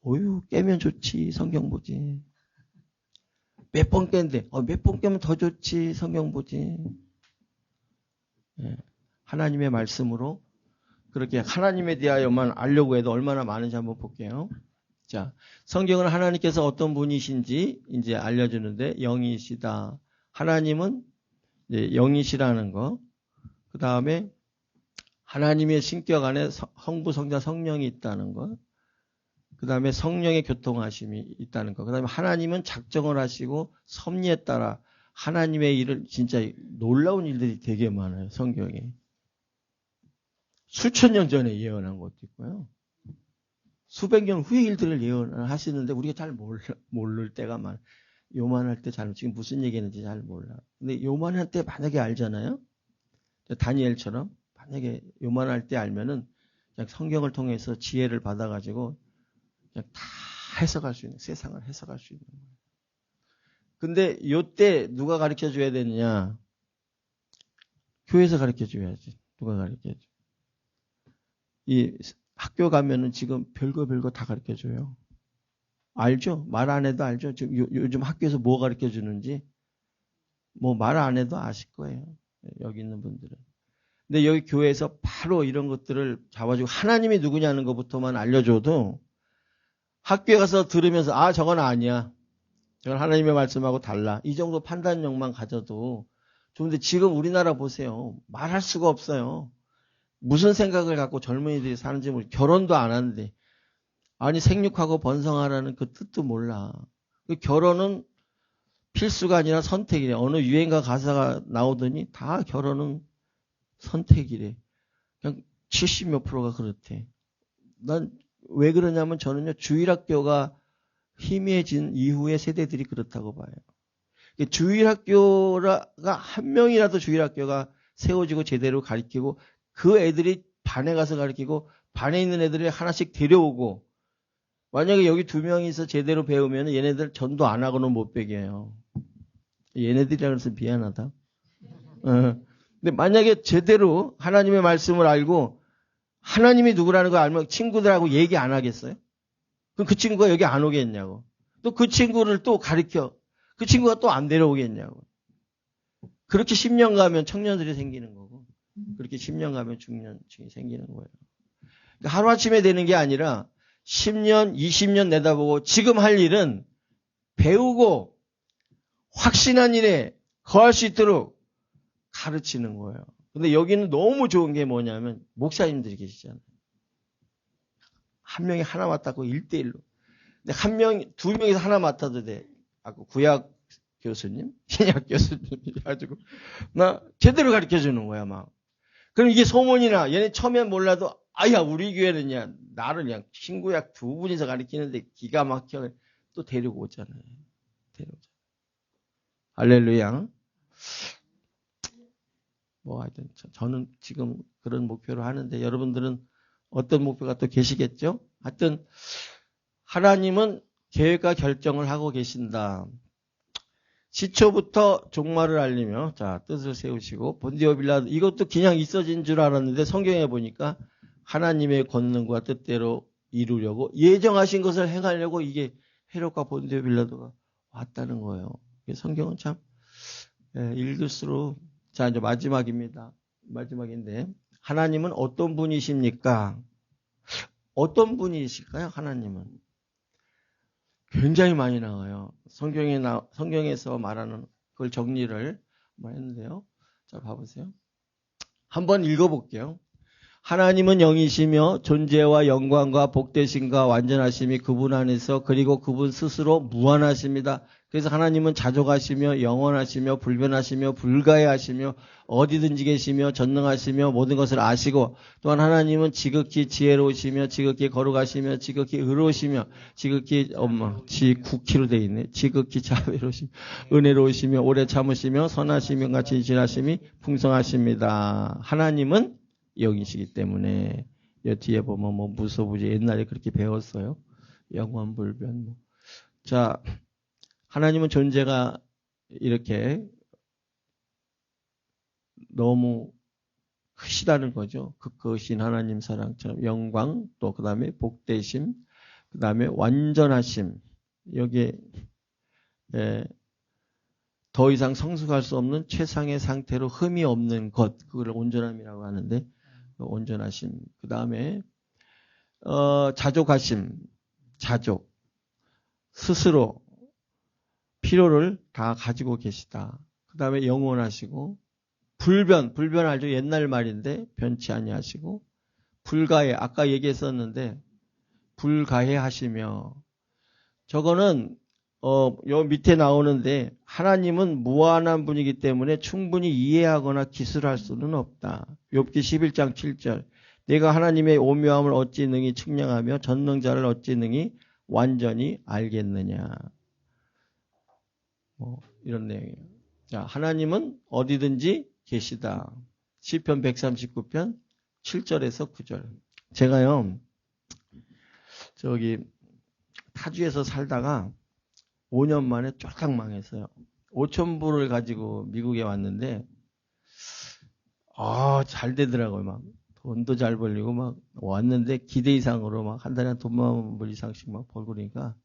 C: 어휴 깨면 좋지 성경 보지. 몇 번 깬데 몇 번 깨면 더 좋지 성경 보지. 예, 하나님의 말씀으로 그렇게 하나님에 대하여만 알려고 해도 얼마나 많은지 한번 볼게요. 자, 성경은 하나님께서 어떤 분이신지 이제 알려주는데 영이시다. 하나님은 이제 영이시라는 거. 그 다음에 하나님의 신격 안에 성부, 성자, 성령이 있다는 것. 그 다음에 성령의 교통하심이 있다는 것. 그 다음에 하나님은 작정을 하시고 섭리에 따라 하나님의 일을 진짜 놀라운 일들이 되게 많아요. 성경에. 수천 년 전에 예언한 것도 있고요. 수백 년 후의 일들을 예언하시는데 우리가 잘 모를 때가 많아요. 요만할 때 지금 무슨 얘기했는지 잘 몰라. 근데 요만할 때 만약에 알잖아요. 다니엘처럼 만약에 요만할 때 알면은 그냥 성경을 통해서 지혜를 받아가지고 그냥 다 해석할 수 있는, 세상을 해석할 수 있는 거예요. 근데 요때 누가 가르쳐 줘야 되느냐? 교회에서 가르쳐 줘야지. 누가 가르쳐 줘? 이 학교 가면은 지금 별거 다 가르쳐 줘요. 알죠? 말 안 해도 알죠? 지금 요즘 학교에서 뭐 가르쳐 주는지 뭐 말 안 해도 아실 거예요. 여기 있는 분들은. 근데 여기 교회에서 바로 이런 것들을 잡아주고 하나님이 누구냐는 것부터만 알려줘도 학교에 가서 들으면서 아 저건 아니야. 저건 하나님의 말씀하고 달라. 이 정도 판단력만 가져도 좋은데 지금 우리나라 보세요. 말할 수가 없어요. 무슨 생각을 갖고 젊은이들이 사는지 모르겠어요. 결혼도 안 하는데. 아니 생육하고 번성하라는 그 뜻도 몰라. 결혼은 필수가 아니라 선택이래. 어느 유행가 가사가 나오더니 다 결혼은 선택이래. 그냥 70몇 %가 그렇대. 난 왜 그러냐면 저는요 주일학교가 희미해진 이후의 세대들이 그렇다고 봐요. 주일학교가 한 명이라도 주일학교가 세워지고 제대로 가르치고 그 애들이 반에 가서 가르치고 반에 있는 애들이 하나씩 데려오고 만약에 여기 2명이서 제대로 배우면 얘네들 전도 안 하고는 못 배겨요. 얘네들이라 그래서 미안하다. 근데 만약에 제대로 하나님의 말씀을 알고 하나님이 누구라는 걸 알면 친구들하고 얘기 안 하겠어요? 그럼 그 친구가 여기 안 오겠냐고. 또 그 친구를 또 가르쳐. 그 친구가 또 안 데려오겠냐고. 그렇게 10년 가면 청년들이 생기는 거고 그렇게 10년 가면 중년층이 생기는 거예요. 그러니까 하루아침에 되는 게 아니라 10년, 20년 내다보고 지금 할 일은 배우고 확신한 일에 거할 수 있도록 가르치는 거예요. 근데 여기는 너무 좋은 게 뭐냐면 목사님들이 계시잖아요. 한 명이 하나 맡았고 1대1로. 근데 한 명, 2명이서 하나 맡아도 돼. 아까 구약 교수님, 신약 교수님 해가지고 나 제대로 가르쳐 주는 거야 막. 그럼 이게 소문이나 얘네 처음엔 몰라도 아야 우리 교회는야 나를 그냥 친구약 2분이서 가르치는데 기가 막혀 또 데리고 오잖아요. 할렐루야. 뭐 하여튼 저는 지금 그런 목표로 하는데 여러분들은 어떤 목표가 또 계시겠죠? 하여튼 하나님은 계획과 결정을 하고 계신다. 시초부터 종말을 알리며 자 뜻을 세우시고 본디오 빌라도 이것도 그냥 있어진 줄 알았는데 성경에 보니까 하나님의 권능과 뜻대로 이루려고 예정하신 것을 행하려고 이게 헤롯과 본디오 빌라도가 왔다는 거예요. 성경은 참 읽을수록 자 이제 마지막입니다. 마지막인데 하나님은 어떤 분이십니까? 어떤 분이실까요? 하나님은 굉장히 많이 나와요. 성경에서 말하는 그걸 정리를 한번 했는데요. 자 봐보세요. 한번 읽어볼게요. 하나님은 영이시며 존재와 영광과 복되심과 완전하심이 그분 안에서 그리고 그분 스스로 무한하십니다. 그래서 하나님은 자족하시며 영원하시며 불변하시며 불가해하시며 어디든지 계시며 전능하시며 모든 것을 아시고 또한 하나님은 지극히 지혜로우시며 지극히 거룩하시며 지극히 의로우시며 지극히 지국희로 돼 있네. 지극히 자비로우시며 은혜로우시며 오래 참으시며 선하시며 진실하심이 풍성하십니다. 하나님은 영이시기 때문에 뒤에 보면 뭐 무소부지 옛날에 그렇게 배웠어요. 영원불변. 자, 하나님은 존재가 이렇게 너무 크시다는 거죠. 크신 하나님 사랑처럼 영광 또 그 다음에 복되심 그 다음에 완전하심 여기에 더 이상 성숙할 수 없는 최상의 상태로 흠이 없는 것 그걸 온전함이라고 하는데 온전하심 그 다음에 자족하심 자족 스스로 필요를 다 가지고 계시다. 그 다음에 영원하시고 불변 알죠? 옛날 말인데 변치 아니하시고 불가해 아까 얘기했었는데 불가해 하시며 저거는 요 밑에 나오는데 하나님은 무한한 분이기 때문에 충분히 이해하거나 기술할 수는 없다. 욥기 11장 7절 내가 하나님의 오묘함을 어찌 능히 측량하며 전능자를 어찌 능히 완전히 알겠느냐. 이런 내용이에요. 자, 하나님은 어디든지 계시다. 시편 139편 7절에서 9절. 제가요, 타주에서 살다가 5년 만에 쫄딱 망했어요. 5,000불을 가지고 미국에 왔는데, 잘 되더라고요. 막 돈도 잘 벌리고 막 왔는데 기대 이상으로 막 한 달에 한 돈만 불 이상씩 막 벌고 그러니까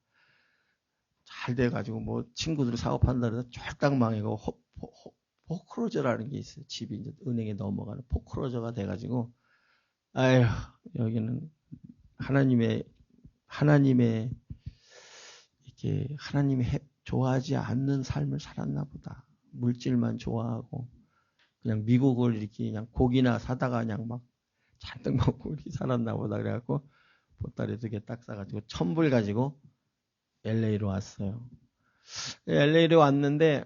C: 잘 돼가지고 뭐 친구들 사업한다 그래서 쫄딱 망해고 포크로저라는 게 있어요. 집이 이제 은행에 넘어가는 포크로저가 돼가지고 아휴 여기는 하나님의 이렇게 하나님이 좋아하지 않는 삶을 살았나 보다. 물질만 좋아하고 그냥 미국을 이렇게 그냥 고기나 사다가 그냥 막 잔뜩 먹고 이렇게 살았나 보다. 그래갖고 보따리 2개 딱 싸가지고 1,000불 가지고 LA로 왔어요. LA로 왔는데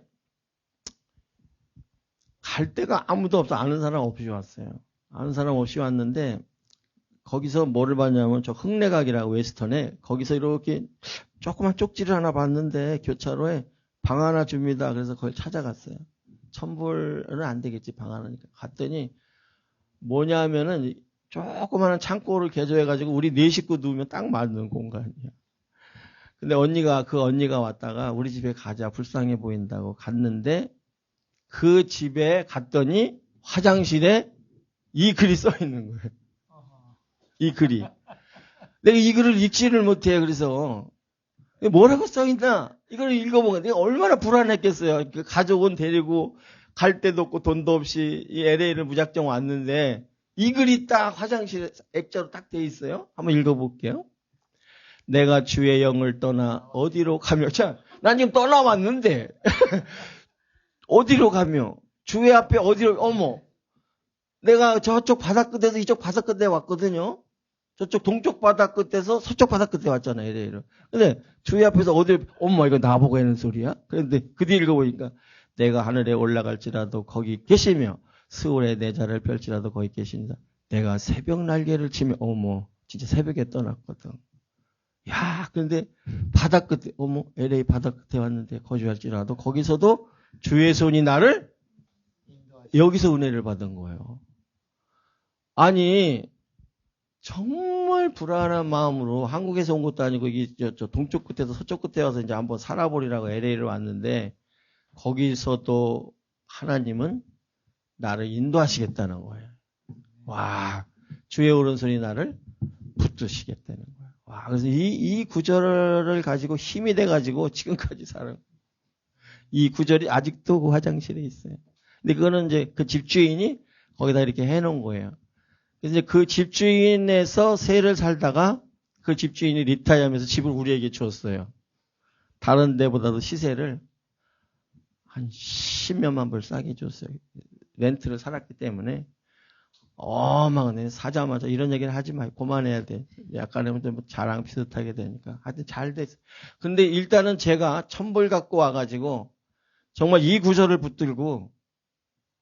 C: 갈 데가 아무도 없어. 아는 사람 없이 왔어요. 아는 사람 없이 왔는데 거기서 뭐를 봤냐면 저 흑내각이라고 웨스턴에 거기서 이렇게 조그만 쪽지를 하나 봤는데 교차로에 방 하나 줍니다. 그래서 그걸 찾아갔어요. 1,000불은 안 되겠지 방 하나니까. 갔더니 뭐냐면은 조그마한 창고를 개조해가지고 우리 4식구 누우면 딱 맞는 공간이야. 근데 그 언니가 왔다가 우리 집에 가자 불쌍해 보인다고 갔는데 그 집에 갔더니 화장실에 이 글이 써 있는 거예요. 이 글이. 내가 이 글을 읽지를 못해. 그래서 뭐라고 써 있나? 이걸 읽어보고 내가 얼마나 불안했겠어요. 가족은 데리고 갈 데도 없고 돈도 없이 이 LA를 무작정 왔는데 이 글이 딱 화장실에 액자로 딱 돼 있어요. 한번 읽어볼게요. 내가 주의 영을 떠나 어디로 가며 참, 난 지금 떠나왔는데 어디로 가며 주의 앞에 어디로 어머 내가 저쪽 바다 끝에서 이쪽 바다 끝에 왔거든요. 저쪽 동쪽 바다 끝에서 서쪽 바다 끝에 왔잖아요. LA로. 근데 주의 앞에서 어디 엄마 이거 나보고 하는 소리야? 그런데 그 뒤에 읽어보니까 내가 하늘에 올라갈지라도 거기 계시며 스올에 내 자를 펼지라도 거기 계신다. 내가 새벽 날개를 치며 어머 진짜 새벽에 떠났거든. 야 근데 바다 끝에 어머 LA 바다 끝에 왔는데 거주할지라도 거기서도 주의 손이 나를 여기서 은혜를 받은 거예요. 아니 정말 불안한 마음으로 한국에서 온 것도 아니고 이게 저 동쪽 끝에서 서쪽 끝에 와서 이제 한번 살아보리라고 LA를 왔는데 거기서도 하나님은 나를 인도하시겠다는 거예요. 와, 주의 오른손이 나를 붙드시겠다는 거예요. 와, 그래서 이 구절을 가지고 힘이 돼가지고 지금까지 살아요. 이 구절이 아직도 그 화장실에 있어요. 근데 그거는 이제 그 집주인이 거기다 이렇게 해놓은 거예요. 그래서 그 집주인에서 세를 살다가 그 집주인이 리타이어하면서 집을 우리에게 줬어요. 다른 데보다도 시세를 한 10몇만 불 싸게 줬어요. 렌트를 살았기 때문에 어마어마하네. 사자마자 이런 얘기를 하지 말고 그만해야 돼. 약간은 좀 자랑 비슷하게 되니까. 하여튼 잘 됐어. 근데 일단은 제가 1,000불 갖고 와가지고 정말 이 구절을 붙들고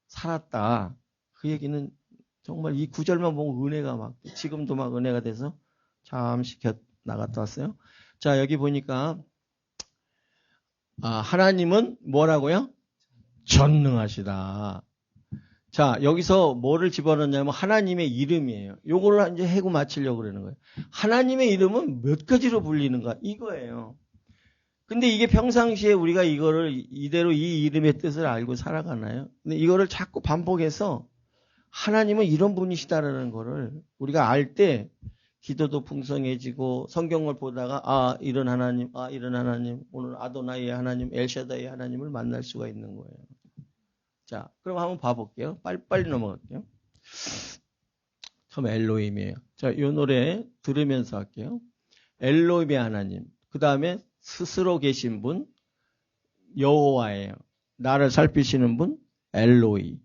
C: 살았다. 그 얘기는 정말 이 구절만 보고 은혜가 막 지금도 막 은혜가 돼서 잠시 나갔다 왔어요. 자 여기 보니까 하나님은 뭐라고요? 전능하시다. 자 여기서 뭐를 집어넣냐면 하나님의 이름이에요. 요거를 이제 해고 마치려고 그러는 거예요. 하나님의 이름은 몇 가지로 불리는가 이거예요. 근데 이게 평상시에 우리가 이거를 이대로 이 이름의 뜻을 알고 살아가나요? 근데 이거를 자꾸 반복해서 하나님은 이런 분이시다라는 거를 우리가 알 때 기도도 풍성해지고 성경을 보다가 이런 하나님, 이런 하나님, 오늘 아도나이의 하나님, 엘샤다이의 하나님을 만날 수가 있는 거예요. 자, 그럼 한번 봐볼게요. 빨리 넘어갈게요. 처음 엘로힘이에요. 자, 이 노래 들으면서 할게요. 엘로힘의 하나님. 그 다음에 스스로 계신 분 여호와예요. 나를 살피시는 분 엘로이.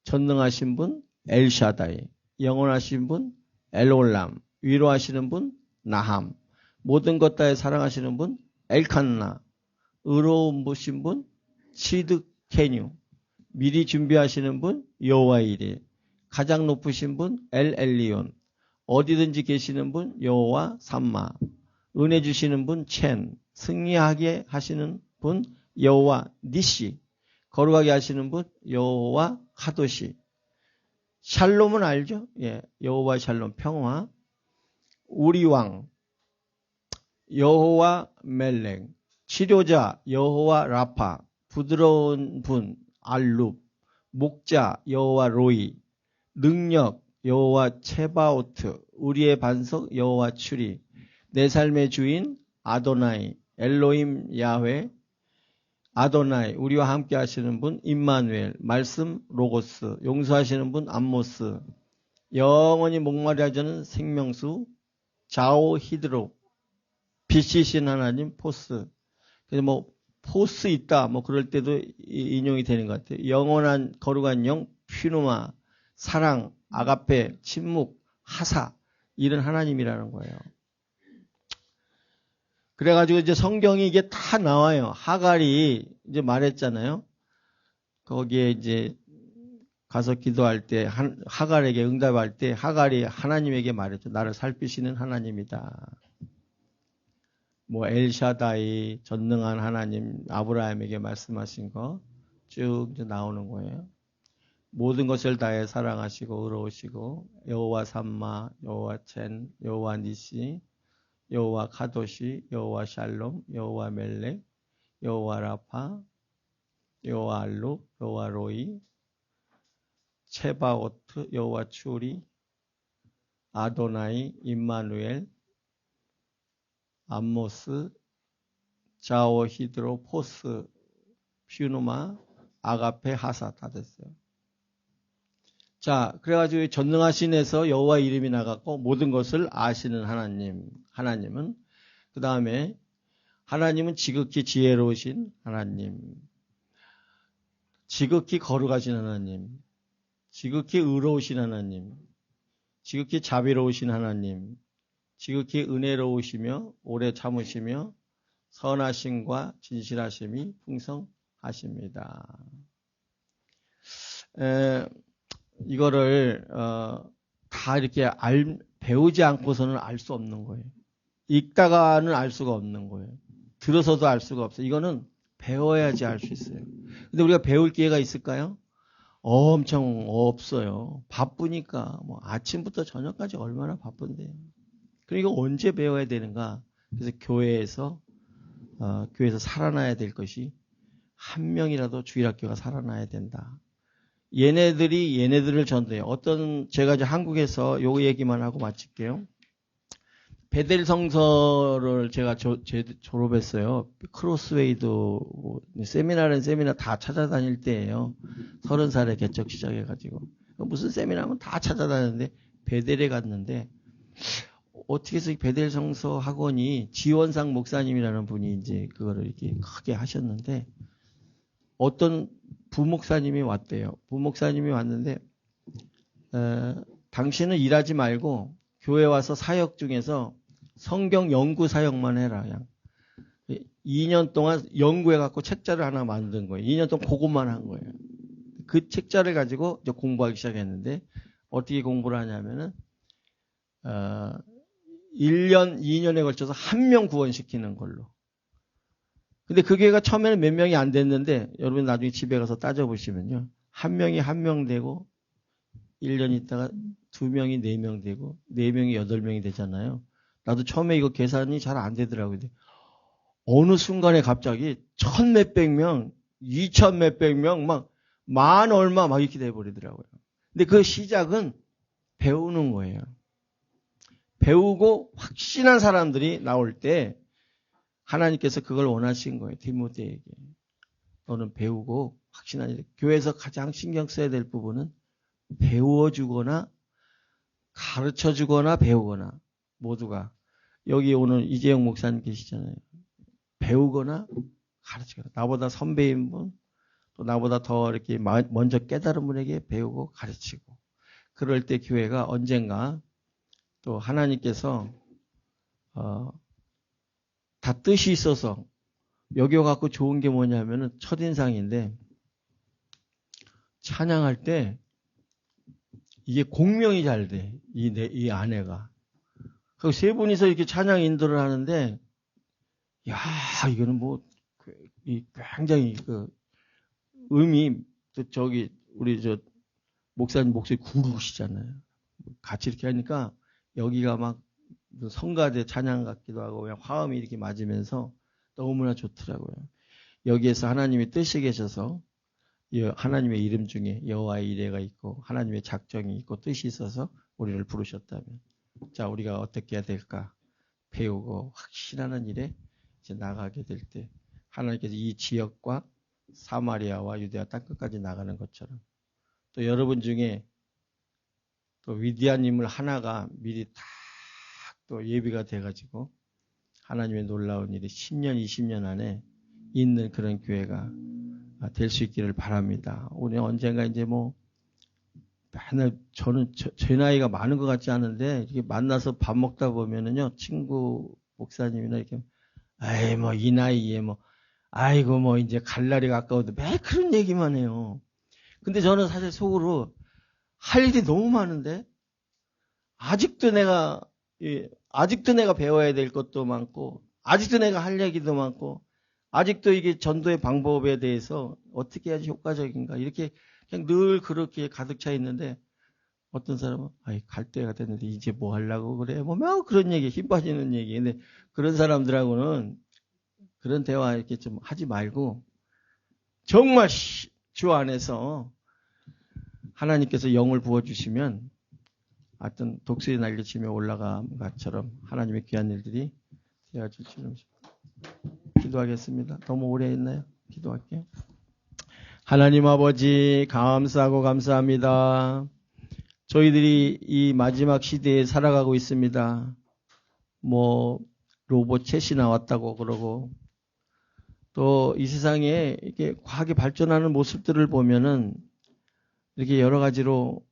C: 전능하신 분 엘샤다이, 영원하신 분 엘올람, 위로하시는 분 나함, 모든 것 다에 사랑하시는 분 엘칸나, 의로운 분이신 분 치드케뉴, 미리 준비하시는 분 여호와이레, 가장 높으신 분 엘엘리온, 어디든지 계시는 분 여호와 삼마, 은혜 주시는 분 첸, 승리하게 하시는 분 여호와 니시, 거룩하게 하시는 분 여호와 카도시. 샬롬은 알죠? 예, 여호와 샬롬 평화. 우리 왕 여호와 멜렉, 치료자 여호와 라파, 부드러운 분 알룹, 목자 여호와 로이, 능력 여호와 체바오트, 우리의 반석 여호와 추리, 내 삶의 주인 아도나이, 엘로임 야훼, 아도나이, 우리와 함께 하시는 분 임마누엘, 말씀 로고스, 용서하시는 분 암모스, 영원히 목마르지 않은 생명수 자오 히드로, 빛이신 하나님 포스. 그래서 뭐 포스 있다 뭐 그럴 때도 인용이 되는 것 같아요. 영원한 거룩한 영 퓨누마, 사랑, 아가페, 침묵, 하사, 이런 하나님이라는 거예요. 그래가지고 이제 성경이 이게 다 나와요. 하갈이 이제 말했잖아요. 거기에 이제 가서 기도할 때 하갈에게 응답할 때 하갈이 하나님에게 말했죠. 나를 살피시는 하나님이다. 뭐 엘샤다이, 전능한 하나님, 아브라함에게 말씀하신 거 쭉 이제 나오는 거예요. 모든 것을 다해 사랑하시고 의로우시고 여호와 삼마, 여호와 첸, 여호와 니시, 여호와 카도시, 여호와 샬롬, 여호와 멜렉, 여호와 라파, 여호와 알룩, 여호와 로이, 체바오트, 여호와 추리, 아도나이, 임마누엘, 암모스, 자오 히드로, 포스, 퓨누마, 아가페, 하사 다 됐어요. 자, 그래가지고 전능하신에서 여호와 이름이 나갔고 모든 것을 아시는 하나님은 그 다음에 하나님은 지극히 지혜로우신 하나님, 지극히 거룩하신 하나님, 지극히 의로우신 하나님, 지극히 자비로우신 하나님, 지극히 은혜로우시며 오래 참으시며 선하심과 진실하심이 풍성하십니다. 이거를 다 이렇게 배우지 않고서는 알 수 없는 거예요. 읽다가는 알 수가 없는 거예요. 들어서도 알 수가 없어요. 이거는 배워야지 알 수 있어요. 근데 우리가 배울 기회가 있을까요? 엄청 없어요. 바쁘니까 뭐 아침부터 저녁까지 얼마나 바쁜데요. 그러니까 언제 배워야 되는가? 그래서 교회에서 살아나야 될 것이 한 명이라도 주일학교가 살아나야 된다. 얘네들을 전도해요. 제가 이제 한국에서 요 얘기만 하고 마칠게요. 베델 성서를 제가 졸업했어요. 크로스웨이드 세미나 다 찾아다닐 때예요. 30살에 개척 시작해가지고 무슨 세미나면 다 찾아다녔는데 베델에 갔는데 어떻게 해서 베델 성서 학원이 지원상 목사님이라는 분이 이제 그거를 이렇게 크게 하셨는데 어떤 부목사님이 왔대요. 부목사님이 왔는데 당신은 일하지 말고 교회 와서 사역 중에서 성경 연구 사역만 해라. 그냥 2년 동안 연구해갖고 책자를 하나 만든 거예요. 2년 동안 그것만 한 거예요. 그 책자를 가지고 이제 공부하기 시작했는데 어떻게 공부를 하냐면은 1년, 2년에 걸쳐서 한 명 구원시키는 걸로. 근데 그 교회가 처음에는 몇 명이 안 됐는데 여러분 나중에 집에 가서 따져보시면요. 한 명이 1명 되고 1년 있다가 2명이 4명 되고 4명이 8명이 되잖아요. 나도 처음에 이거 계산이 잘 안 되더라고요. 어느 순간에 갑자기 1000몇백 명, 2000몇백 명, 막 만 얼마 막 이렇게 돼버리더라고요. 근데 그 시작은 배우는 거예요. 배우고 확신한 사람들이 나올 때 하나님께서 그걸 원하신 거예요. 디모데에게. 너는 배우고 확신한 일. 교회에서 가장 신경 써야 될 부분은 배워주거나 가르쳐주거나 배우거나 모두가. 여기 오늘 이재영 목사님 계시잖아요. 배우거나 가르치거나. 나보다 선배인 분, 또 나보다 더 이렇게 먼저 깨달은 분에게 배우고 가르치고, 그럴 때 교회가 언젠가 또 하나님께서 다 뜻이 있어서 여기 와갖고 좋은 게 뭐냐면은 첫인상인데, 찬양할 때 이게 공명이 잘 돼. 이 아내가. 그 세 분이서 이렇게 찬양 인도를 하는데, 야, 이거는 뭐 굉장히 그 음이, 저기 우리 저 목사님 목소리 구르시잖아요. 같이 이렇게 하니까 여기가 막 성가대 찬양 같기도 하고 그냥 화음이 이렇게 맞으면서 너무나 좋더라고요. 여기에서 하나님의 뜻이 계셔서 하나님의 이름 중에 여호와의 이레가 있고 하나님의 작정이 있고 뜻이 있어서 우리를 부르셨다면, 자, 우리가 어떻게 해야 될까? 배우고 확신하는 일에 이제 나가게 될 때 하나님께서 이 지역과 사마리아와 유대아 땅끝까지 나가는 것처럼, 또 여러분 중에 또 위대한 인물 하나가 미리 딱 또 예비가 돼가지고 하나님의 놀라운 일이 10년, 20년 안에 있는 그런 교회가 될 수 있기를 바랍니다. 우리 언젠가 이제 뭐 맨날 저는 제 나이가 많은 것 같지 않은데 이렇게 만나서 밥 먹다 보면은요, 친구 목사님이나 이렇게 아이 뭐 이 나이에 뭐 아이고 뭐 이제 갈 날이 가까워도 매 그런 얘기만 해요. 근데 저는 사실 속으로 할 일이 너무 많은데 아직도 내가 배워야 될 것도 많고 아직도 내가 할 얘기도 많고 아직도 이게 전도의 방법에 대해서 어떻게 해야지 효과적인가 이렇게 그냥 늘 그렇게 가득 차 있는데, 어떤 사람은 갈 때가 됐는데 이제 뭐 하려고 그래 뭐 그런 얘기, 힘 빠지는 얘기. 근데 그런 사람들하고는 그런 대화 이렇게 좀 하지 말고 정말 주 안에서 하나님께서 영을 부어주시면 어떤 독수리 날개치며 올라간 것처럼 하나님의 귀한 일들이 되어질 줄을 기도하겠습니다. 너무 오래 했나요? 기도할게요. 하나님 아버지, 감사하고 감사합니다. 저희들이 이 마지막 시대에 살아가고 있습니다. 뭐 로봇챗이 나왔다고 그러고, 또 이 세상에 이렇게 과학이 발전하는 모습들을 보면은 이렇게 여러 가지로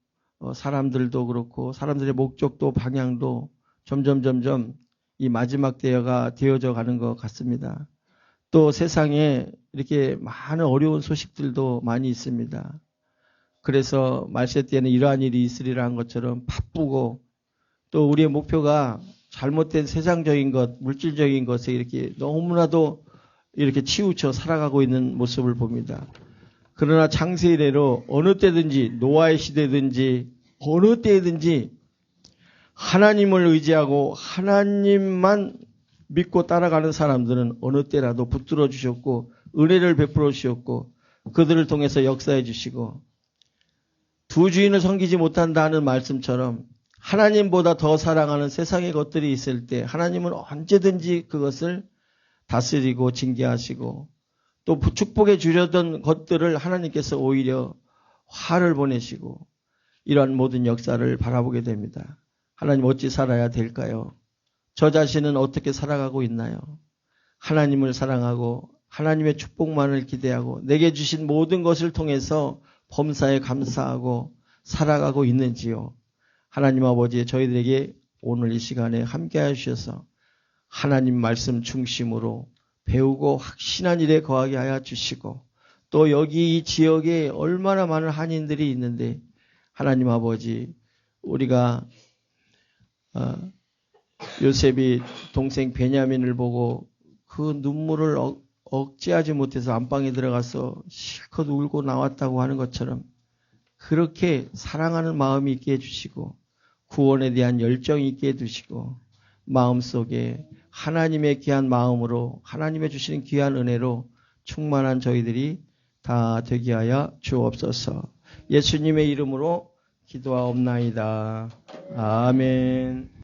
C: 사람들도 그렇고 사람들의 목적도 방향도 점점 이 마지막 때가 되어져 가는 것 같습니다. 또 세상에 이렇게 많은 어려운 소식들도 많이 있습니다. 그래서 말세 때는 이러한 일이 있으리라 한 것처럼 바쁘고, 또 우리의 목표가 잘못된 세상적인 것, 물질적인 것에 이렇게 너무나도 이렇게 치우쳐 살아가고 있는 모습을 봅니다. 그러나 창세 이래로 어느 때든지 노아의 시대든지 어느 때든지 하나님을 의지하고 하나님만 믿고 따라가는 사람들은 어느 때라도 붙들어 주셨고 은혜를 베풀어 주셨고 그들을 통해서 역사해 주시고, 두 주인을 섬기지 못한다는 말씀처럼 하나님보다 더 사랑하는 세상의 것들이 있을 때 하나님은 언제든지 그것을 다스리고 징계하시고, 또 축복해 주려던 것들을 하나님께서 오히려 화를 보내시고, 이러한 모든 역사를 바라보게 됩니다. 하나님, 어찌 살아야 될까요? 저 자신은 어떻게 살아가고 있나요? 하나님을 사랑하고 하나님의 축복만을 기대하고 내게 주신 모든 것을 통해서 범사에 감사하고 살아가고 있는지요? 하나님 아버지, 저희들에게 오늘 이 시간에 함께해 주셔서 하나님 말씀 중심으로 배우고 확신한 일에 거하게 하여 주시고, 또 여기 이 지역에 얼마나 많은 한인들이 있는데 하나님 아버지, 우리가 요셉이 동생 베냐민을 보고 그 눈물을 억제하지 못해서 안방에 들어가서 실컷 울고 나왔다고 하는 것처럼 그렇게 사랑하는 마음이 있게 해주시고 구원에 대한 열정이 있게 해주시고 마음속에 하나님의 귀한 마음으로 하나님의 주시는 귀한 은혜로 충만한 저희들이 다 되게 하여 주옵소서. 예수님의 이름으로 기도하옵나이다. 아멘.